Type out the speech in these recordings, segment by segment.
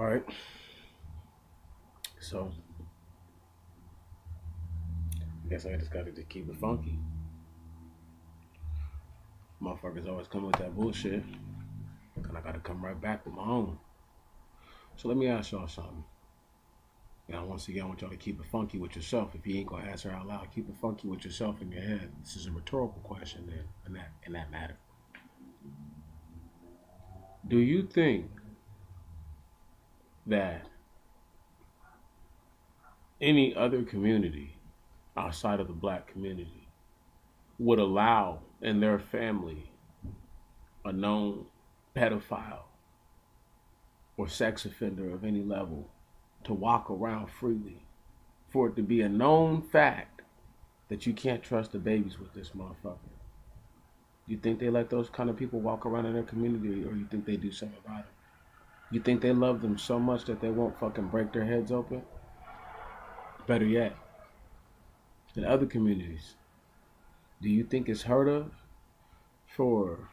All right. So I guess I just got to keep it funky. Motherfuckers always come with that bullshit, and I got to come right back with my own. So let me ask y'all something. Once again, I want y'all to keep it funky with yourself. If you ain't gonna answer out loud, keep it funky with yourself in your head. This is a rhetorical question, then, in that matter. Do you think that any other community outside of the black community would allow in their family a known pedophile or sex offender of any level to walk around freely, for it to be a known fact that you can't trust the babies with this motherfucker? You think they let those kind of people walk around in their community, or you think they do something about it? You think they love them so much that they won't fucking break their heads open? Better yet, in other communities, do you think it's heard of for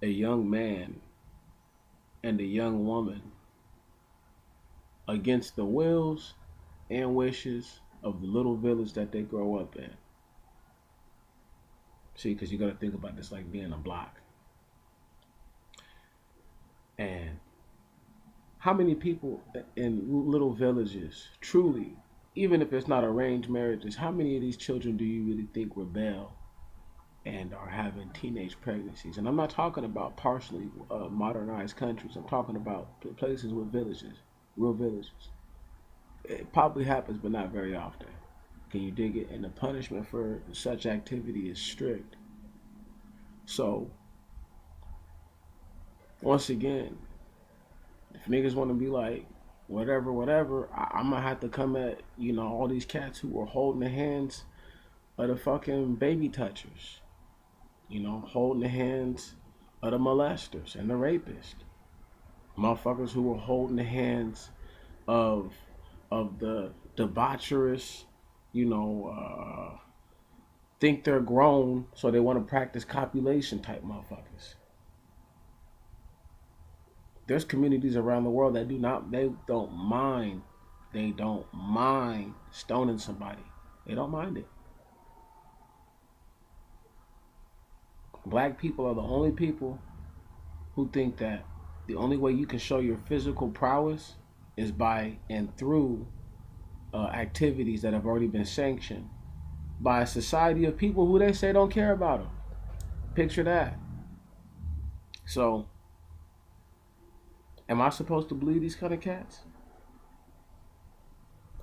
a young man and a young woman, against the wills and wishes of the little village that they grow up in? See, because you got to think about this like being a block. And how many people in little villages truly, even if it's not arranged marriages, how many of these children do you really think rebel and are having teenage pregnancies? And I'm not talking about partially modernized countries. I'm talking about places with villages, real villages. It probably happens, but not very often. Can you dig it? And the punishment for such activity is strict. So, once again, if niggas want to be like, whatever, I'm gonna have to come at, all these cats who are holding the hands of the fucking baby touchers, holding the hands of the molesters and the rapists, motherfuckers who are holding the hands of the debaucherous, think they're grown, so they want to practice copulation type motherfuckers. There's communities around the world that they don't mind stoning somebody. They don't mind it. Black people are the only people who think that the only way you can show your physical prowess is by and through activities that have already been sanctioned by a society of people who they say don't care about them. Picture that. So, am I supposed to believe these kind of cats?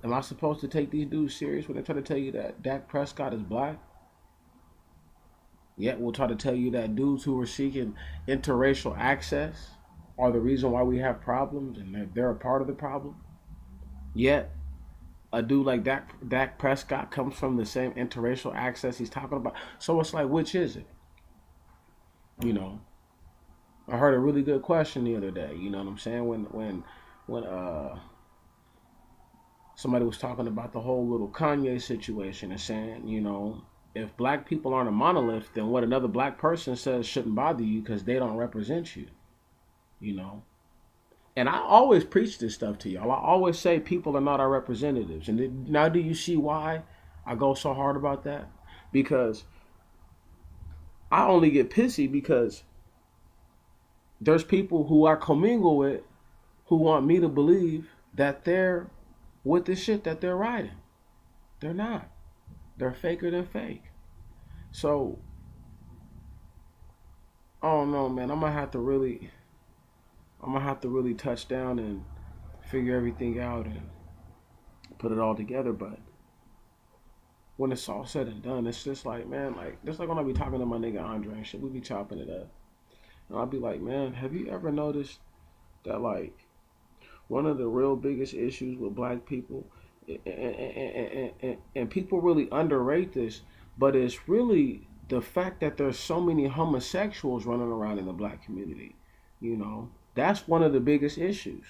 Am I supposed to take these dudes serious when they try to tell you that Dak Prescott is black? Yet we'll try to tell you that dudes who are seeking interracial access are the reason why we have problems, and they're a part of the problem. Yet a dude like Dak Prescott comes from the same interracial access he's talking about. So it's like, which is it? I heard a really good question the other day. You know what I'm saying? When somebody was talking about the whole little Kanye situation and saying, if black people aren't a monolith, then what another black person says shouldn't bother you because they don't represent you. And I always preach this stuff to y'all. I always say people are not our representatives. And now do you see why I go so hard about that? Because I only get pissy because there's people who I commingle with who want me to believe that they're with the shit that they're writing. They're not. They're faker than fake. So, I don't know, man. I'm gonna have to really touch down and figure everything out and put it all together. But when it's all said and done, it's just like, man, just like when I be talking to my nigga Andre and shit, we be chopping it up. And I'll be like, man, have you ever noticed that, one of the real biggest issues with black people, and people really underrate this, but it's really the fact that there's so many homosexuals running around in the black community. That's one of the biggest issues.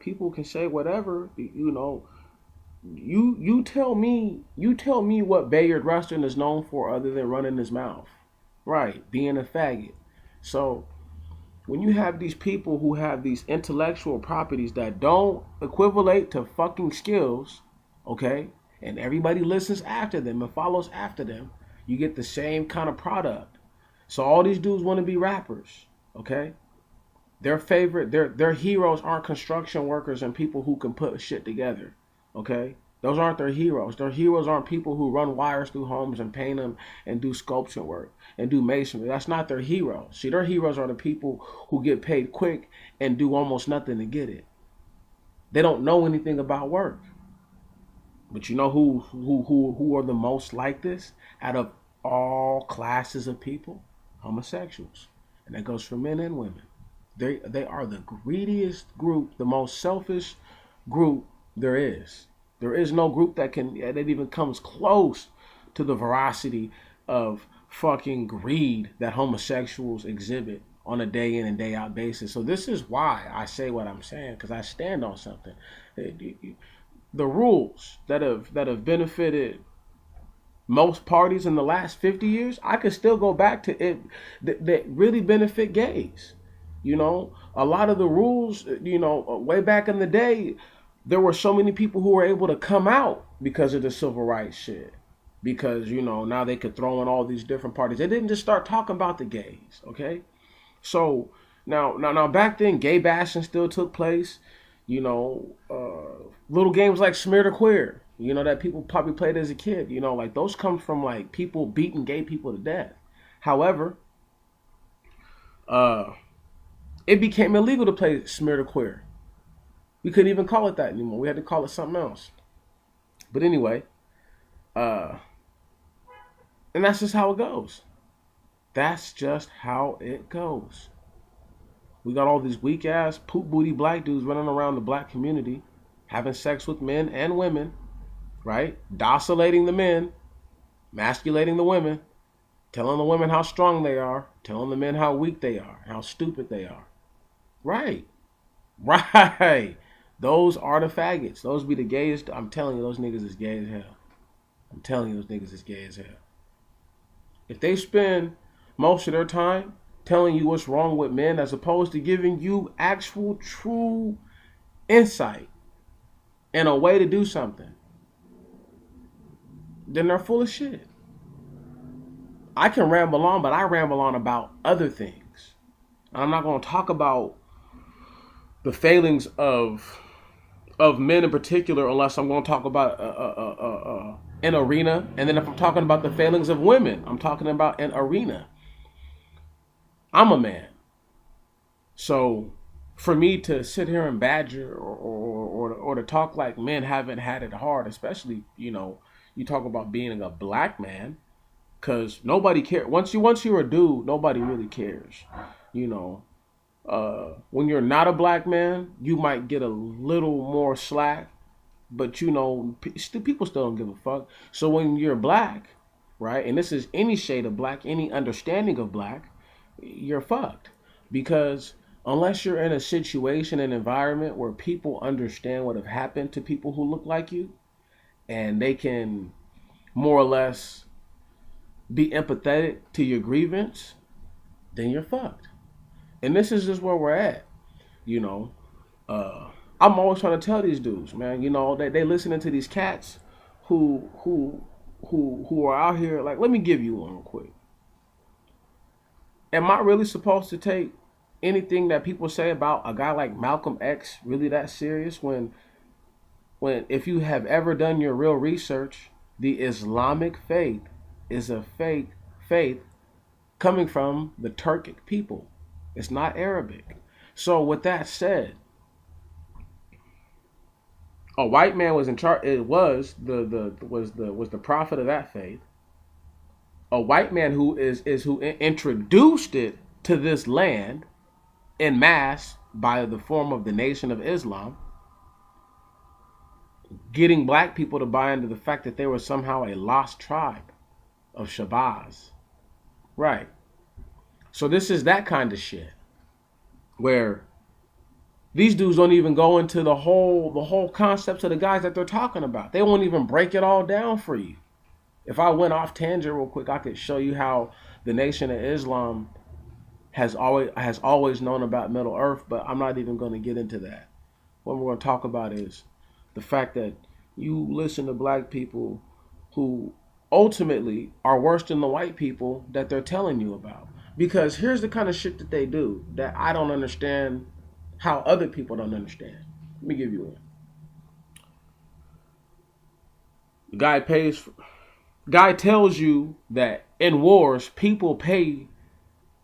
People can say whatever, you tell me what Bayard Rustin is known for other than running his mouth. Right, being a faggot. So when you have these people who have these intellectual properties that don't equivalate to fucking skills, okay, and everybody listens after them and follows after them, you get the same kind of product. So all these dudes want to be rappers, okay? Their heroes aren't construction workers and people who can put shit together, okay? Those aren't their heroes. Their heroes aren't people who run wires through homes and paint them and do sculpture work and do masonry. That's not their heroes. See, their heroes are the people who get paid quick and do almost nothing to get it. They don't know anything about work. But you know who are the most like this out of all classes of people? Homosexuals. And that goes for men and women. They are the greediest group, the most selfish group there is. There is no group that even comes close to the veracity of fucking greed that homosexuals exhibit on a day in and day out basis. So this is why I say what I'm saying, because I stand on something. The rules that have benefited most parties in the last 50 years, I could still go back to it that really benefit gays. You know, a lot of the rules, you know, way back in the day, there were so many people who were able to come out because of the civil rights shit. Because, you know, now they could throw in all these different parties. They didn't just start talking about the gays, okay? So now back then, gay bashing still took place. You know, little games like Smear the Queer, you know, that people probably played as a kid. You know, like those come from like people beating gay people to death. However, it became illegal to play Smear the Queer. We couldn't even call it that anymore. We had to call it something else. But anyway, and that's just how it goes. That's just how it goes. We got all these weak ass poop booty black dudes running around the black community, having sex with men and women, right? Docilating the men, masculating the women, telling the women how strong they are, telling the men how weak they are, how stupid they are. Right. Right. Those are the faggots. Those be the gayest. I'm telling you, those niggas is gay as hell. I'm telling you, those niggas is gay as hell. If they spend most of their time telling you what's wrong with men as opposed to giving you actual true insight and a way to do something, then they're full of shit. I can ramble on, but I ramble on about other things. I'm not going to talk about the failings of men in particular unless I'm going to talk about an arena. And then if I'm talking about the failings of women, I'm talking about an arena. I'm a man. So for me to sit here and badger or to talk like men haven't had it hard, especially, you know, you talk about being a black man, because nobody cares. Once you're a dude, nobody really cares. You know, when you're not a black man, you might get a little more slack, but you know, people still don't give a fuck. So when you're black, right, and this is any shade of black, any understanding of black, you're fucked. Because unless you're in a situation, an environment where people understand what have happened to people who look like you, and they can more or less be empathetic to your grievance, then you're fucked. And this is just where we're at. You know, I'm always trying to tell these dudes, man, you know, that they listening to these cats who are out here. Like, let me give you one real quick. Am I really supposed to take anything that people say about a guy like Malcolm X really that serious when if you have ever done your real research, the Islamic faith is a fake faith coming from the Turkic people. It's not Arabic. So with that said, a white man was in charge. It was the prophet of that faith. A white man who who introduced it to this land en masse by the form of the Nation of Islam, getting black people to buy into the fact that they were somehow a lost tribe of Shabazz. Right. So this is that kind of shit where these dudes don't even go into the whole concepts of the guys that they're talking about. They won't even break it all down for you. If I went off tangent real quick, I could show you how the Nation of Islam has always known about Middle Earth, but I'm not even going to get into that. What we're going to talk about is the fact that you listen to black people who ultimately are worse than the white people that they're telling you about. Because here's the kind of shit that they do that I don't understand how other people don't understand. Let me give you one. The guy tells you that in wars, people pay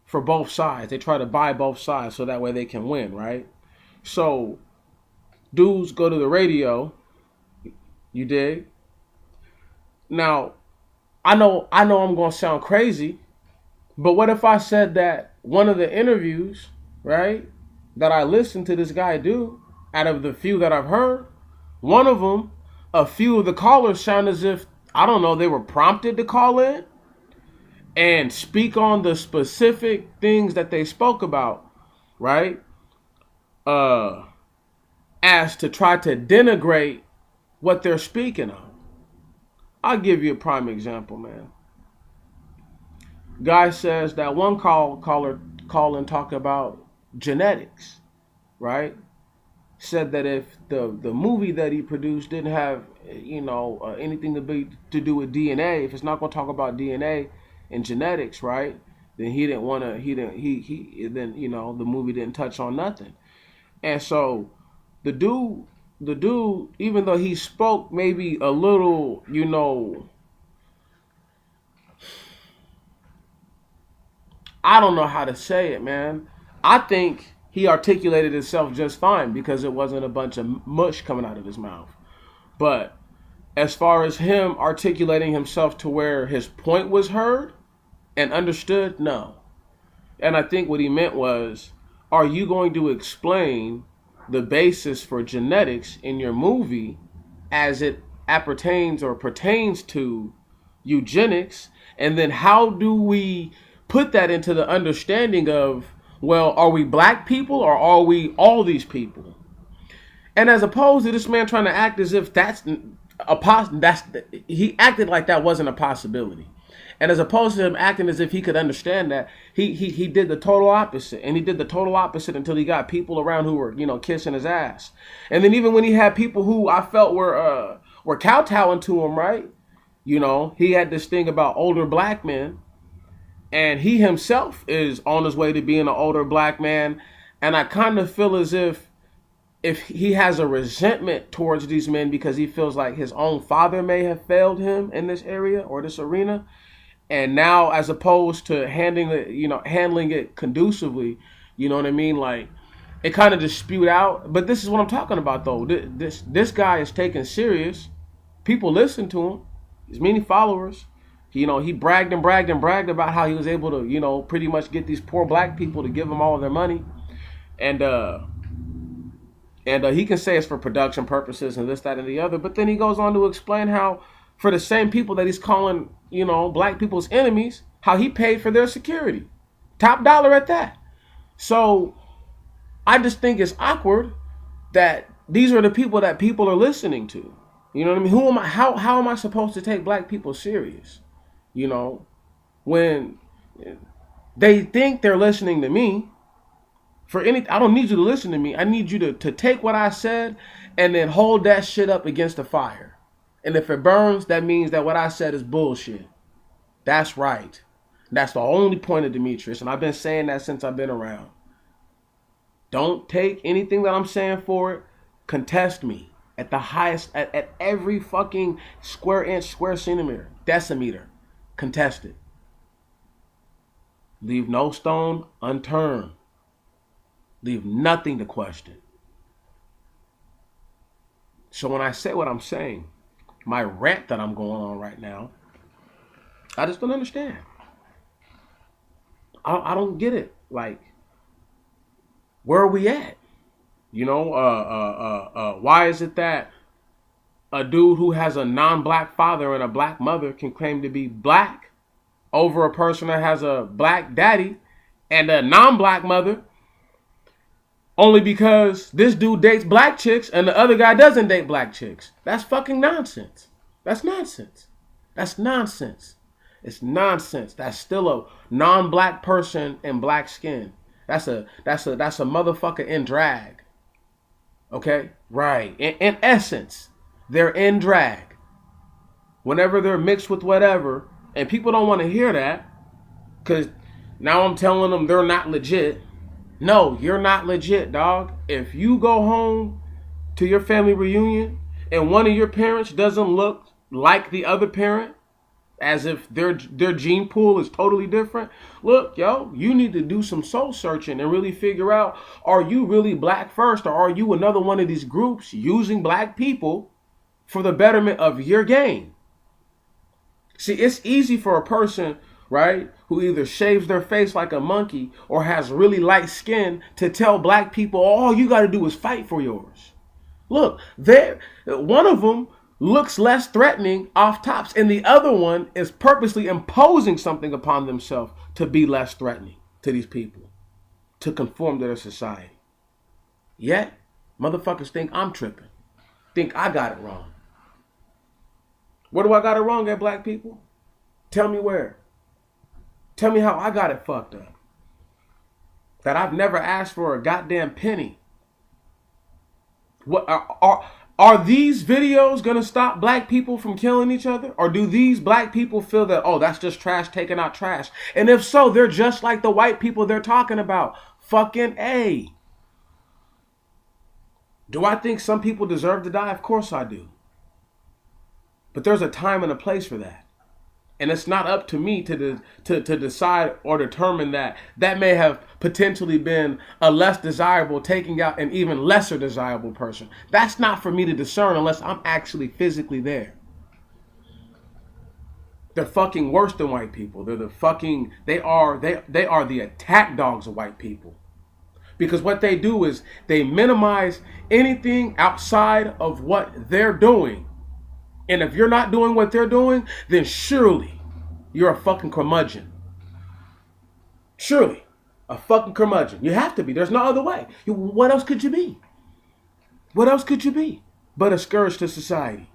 for both sides. They try to buy both sides so that way they can win, right? So dudes go to the radio, you dig? Now, I know I'm gonna sound crazy, but what if I said that one of the interviews, right, that I listened to this guy do, out of the few that I've heard, one of them, a few of the callers sound as if, I don't know, they were prompted to call in and speak on the specific things that they spoke about, right? As to try to denigrate what they're speaking on. I'll give you a prime example, man. Guy says that one caller call and talk about genetics, right? Said that if the movie that he produced didn't have anything to do with DNA, if it's not going to talk about DNA and genetics, right? Then he didn't want to. Then the movie didn't touch on nothing. And so the dude, even though he spoke maybe a little, I don't know how to say it, man. I think he articulated himself just fine because it wasn't a bunch of mush coming out of his mouth. But as far as him articulating himself to where his point was heard and understood, no. And I think what he meant was, are you going to explain the basis for genetics in your movie as it appertains or pertains to eugenics? And then how do we put that into the understanding of, well, are we black people or are we all these people? And as opposed to this man trying to act as if he acted like that wasn't a possibility. And as opposed to him acting as if he could understand that, he did the total opposite. And he did the total opposite until he got people around who were, kissing his ass. And then even when he had people who I felt were kowtowing to him, right? He had this thing about older black men. And he himself is on his way to being an older black man. And I kind of feel as if he has a resentment towards these men because he feels like his own father may have failed him in this area or this arena. And now, as opposed to handling it conducively, you know what I mean? Like, it kind of just spewed out. But this is what I'm talking about, though. This guy is taken serious. People listen to him. He's many followers. He bragged about how he was able to, pretty much get these poor black people to give him all of their money. And he can say it's for production purposes and this, that, and the other. But then he goes on to explain how, for the same people that he's calling, black people's enemies, how he paid for their security. Top dollar at that. So I just think it's awkward that these are the people that people are listening to. You know what I mean? Who am I? How am I supposed to take black people serious? When they think they're listening to me. I don't need you to listen to me. I need you to take what I said and then hold that shit up against the fire. And if it burns, that means that what I said is bullshit. That's right. That's the only point of Demetrius. And I've been saying that since I've been around. Don't take anything that I'm saying for it. Contest me at the highest, at every fucking square inch, square centimeter, decimeter. Contest it. Leave no stone unturned. Leave nothing to question. So when I say what I'm saying, my rant that I'm going on right now, I just don't understand. I don't get it. Like, where are we at? Why is it that a dude who has a non-black father and a black mother can claim to be black over a person that has a black daddy and a non-black mother, only because this dude dates black chicks and the other guy doesn't date black chicks? That's fucking nonsense. That's nonsense. That's nonsense. It's nonsense. That's still a non-black person in black skin. That's a motherfucker in drag. Okay? Right. In essence, they're in drag. Whenever they're mixed with whatever, and people don't want to hear that, because now I'm telling them they're not legit. No, you're not legit, dog. If you go home to your family reunion and one of your parents doesn't look like the other parent, as if their gene pool is totally different, look, yo, you need to do some soul searching and really figure out, are you really black first, or are you another one of these groups using black people for the betterment of your gain? See, it's easy for a person, right, who either shaves their face like a monkey or has really light skin to tell black people, all you got to do is fight for yours. Look, one of them looks less threatening off tops, and the other one is purposely imposing something upon themselves to be less threatening to these people, to conform to their society. Yet, motherfuckers think I'm tripping, think I got it wrong. Where do I got it wrong at, black people? Tell me where. Tell me how I got it fucked up. That I've never asked for a goddamn penny. What are these videos gonna stop black people from killing each other? Or do these black people feel that, oh, that's just trash taking out trash? And if so, they're just like the white people they're talking about. Fucking A. Do I think some people deserve to die? Of course I do. But there's a time and a place for that. And it's not up to me to decide or determine that may have potentially been a less desirable taking out an even lesser desirable person. That's not for me to discern unless I'm actually physically there. They're fucking worse than white people. They are the attack dogs of white people. Because what they do is they minimize anything outside of what they're doing. And if you're not doing what they're doing, then surely you're a fucking curmudgeon. Surely a fucking curmudgeon. You have to be. There's no other way. What else could you be? What else could you be but a scourge to society?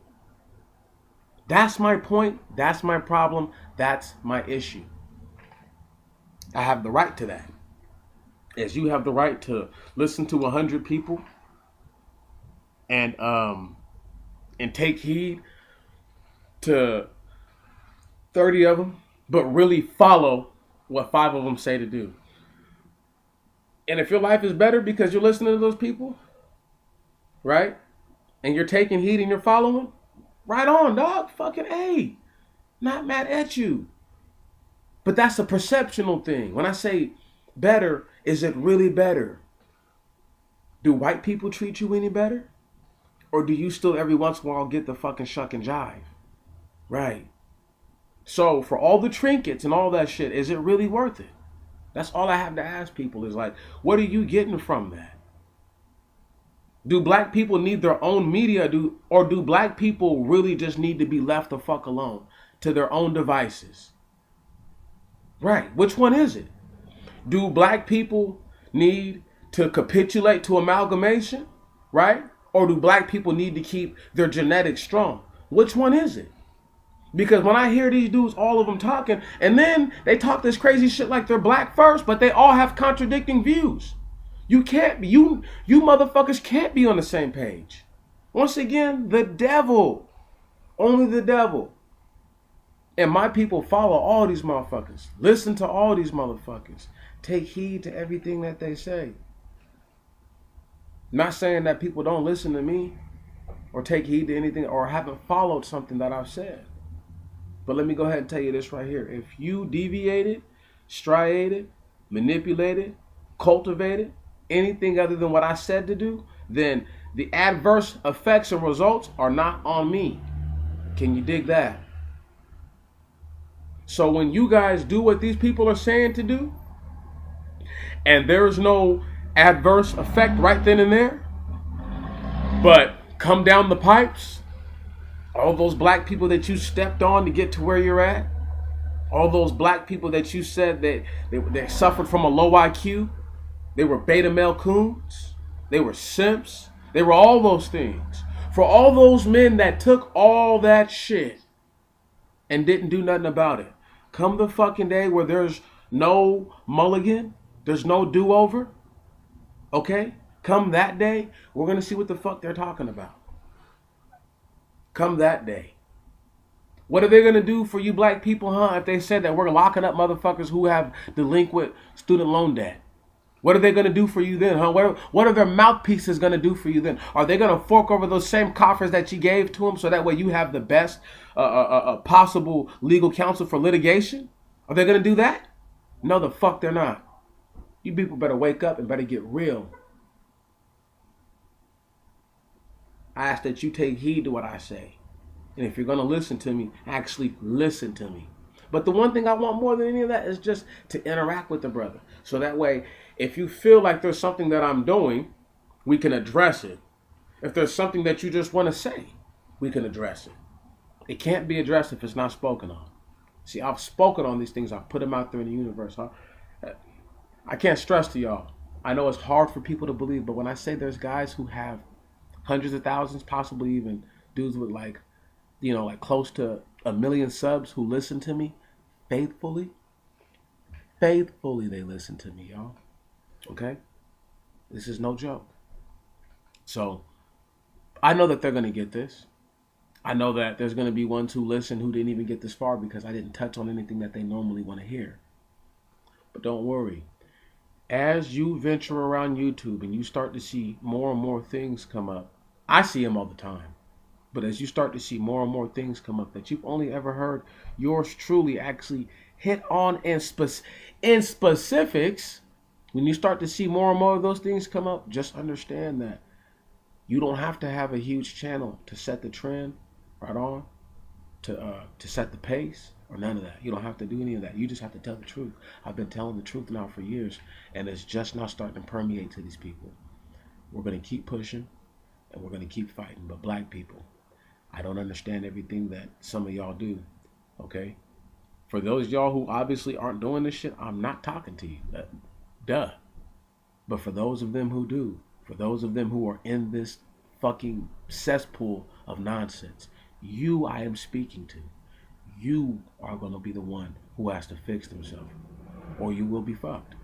That's my point. That's my problem. That's my issue. I have the right to that. As you have the right to listen to 100 people and take heed to 30 of them, but really follow what 5 of them say to do. And if your life is better because you're listening to those people, right? And you're taking heed and you're following, right on, dog. Fucking A. Not mad at you. But that's a perceptional thing. When I say better, is it really better? Do white people treat you any better? Or do you still every once in a while get the fucking shuck and jive? Right. So for all the trinkets and all that shit, is it really worth it? That's all I have to ask people is like, what are you getting from that? Do black people need their own media? Or do black people really just need to be left the fuck alone to their own devices? Right. Which one is it? Do black people need to capitulate to amalgamation? Right? Or do black people need to keep their genetics strong? Which one is it? Because when I hear these dudes, all of them talking, and then they talk this crazy shit like they're black first, but they all have contradicting views. You motherfuckers can't be on the same page. Once again, the devil. Only the devil. And my people follow all these motherfuckers. Listen to all these motherfuckers. Take heed to everything that they say. Not saying that people don't listen to me or take heed to anything or haven't followed something that I've said. But let me go ahead and tell you this right here. If you deviated, striated, manipulated, cultivated, anything other than what I said to do, then the adverse effects and results are not on me. Can you dig that? So when you guys do what these people are saying to do, and there's no adverse effect right then and there, but come down the pipes, all those black people that you stepped on to get to where you're at, all those black people that you said that they suffered from a low IQ, they were beta male coons, they were simps, they were all those things. For all those men that took all that shit and didn't do nothing about it, Come the fucking day where there's no mulligan, there's no do-over, okay? Come that day, we're going to see what the fuck they're talking about. Come that day. What are they going to do for you black people, huh, if they said that we're locking up motherfuckers who have delinquent student loan debt? What are they going to do for you then, huh? What are their mouthpieces going to do for you then? Are they going to fork over those same coffers that you gave to them so that way you have the best possible legal counsel for litigation? Are they going to do that? No, the fuck they're not. You people better wake up and better get real. I ask that you take heed to what I say. And if you're going to listen to me, actually listen to me. But the one thing I want more than any of that is just to interact with the brother. So that way, if you feel like there's something that I'm doing, we can address it. If there's something that you just want to say, we can address it. It can't be addressed if it's not spoken on. See, I've spoken on these things. I've put them out there in the universe. I can't stress to y'all. I know it's hard for people to believe, but when I say there's guys who have hundreds of thousands, possibly even dudes with like close to 1 million subs who listen to me faithfully they listen to me, y'all. Okay? This is no joke. So I know that they're going to get this. I know that there's going to be ones who listen who didn't even get this far because I didn't touch on anything that they normally want to hear. But don't worry. As you venture around YouTube and you start to see more and more things come up, I see them all the time. But as you start to see more and more things come up that you've only ever heard yours truly actually hit on in specifics, when you start to see more and more of those things come up, just understand that you don't have to have a huge channel to set the trend right on, to set the pace, or none of that. You don't have to do any of that. You just have to tell the truth. I've been telling the truth now for years, and it's just now starting to permeate to these people. We're going to keep pushing, and we're going to keep fighting. But black people, I don't understand everything that some of y'all do, okay? For those y'all who obviously aren't doing this shit, I'm not talking to you. Duh. But for those of them who do, for those of them who are in this fucking cesspool of nonsense, you I am speaking to. You are going to be the one who has to fix themselves, or you will be fucked.